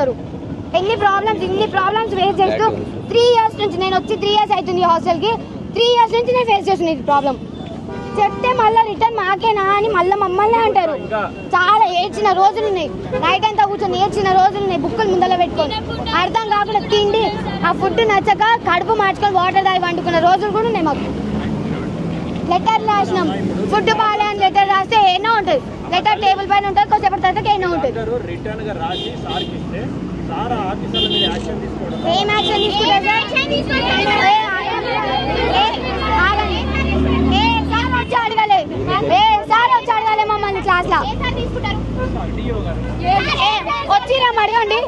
చేస్తున్నారు. ఎన్ని problems face చేస్తూ 3 years నుంచి నేను వచ్చి 3 years అవుతుంది హాస్టల్కి. 3 years నుంచి నేను ఫేస్ చేస్తున్నాను ఈ ప్రాబ్లం. చెప్తే మళ్ళీ రిటర్న్ మాకేనా అని మళ్ళీ మమ్మల్ని అంటారు. చాలా ఏడ్చిన రోజులు ఉన్నాయి, నైట్ అంతా కూర్చొని ఏడ్చిన రోజులు ఉన్నాయి. బుక్కులు ముందర పెట్టుకొని అర్థం కాకుండా తిండి ఆ ఫుడ్ నచ్చక కడుపు మార్చుకొని వాటర్ తాగి వండుకున్న రోజులు కూడా ఉన్నాయి. మాకు లెటర్ రాసినాం, ఫుడ్ బాగాలే అని లెటర్ రాస్తే ఎన్నో ఉంటుంది. లెటర్ టేబుల్ పైన ఉంటుంది, కొంచెం తర్వాత ఎన్నో ఉంటుంది. ఏం యాక్షన్ తీసుకుంటారు? అడగాలి మమ్మల్ని క్లాస్ లో వచ్చిరా అడగండి.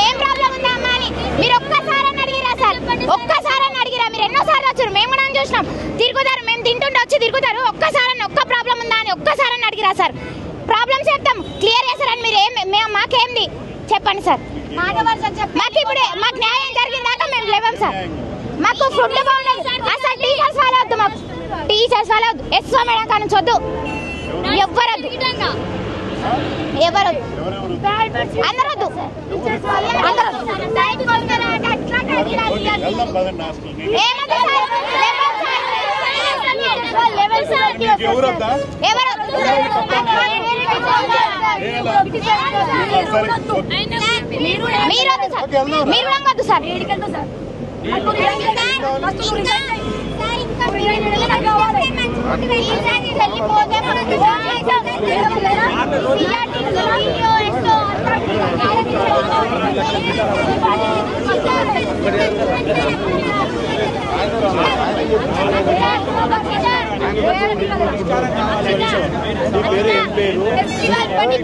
ఏం ప్రాబ్లం ఉందా అమ్మా అని మీరు ఒక్కసారి అడిగిరా సార్? ఒక్కసారి అడిగిరా? మీరు ఎన్నోసార్లు వచ్చారు, మేము కూడా చూసినాం. తిరుగుతారు, మేము తింటుంటే వచ్చి తిరుగుతారు. ఒక్కసారి ఒక్క ప్రాబ్లం ఉందా అని ఒక్కసారి అడిగిరా సార్? ప్రాబ్లమ్స్ చెప్తాం, క్లియర్ చేస్తారని మీరు మాకేంది చెప్పండి సార్. మాకు ఇప్పుడు మాకు న్యాయం జరిగిన దాకా మేము లేవాం సార్. మాకు ఫుడ్ బాగుండదు అసలు. టీచర్స్ వాళ్ళ వద్దు, మాకు టీచర్స్ వాళ్ళ వద్దు. ఎస్ఓ మేడం కానీ వద్దు, ఎవ్వరొద్దు, అందరొద్దు, మీరు వద్దు సార్.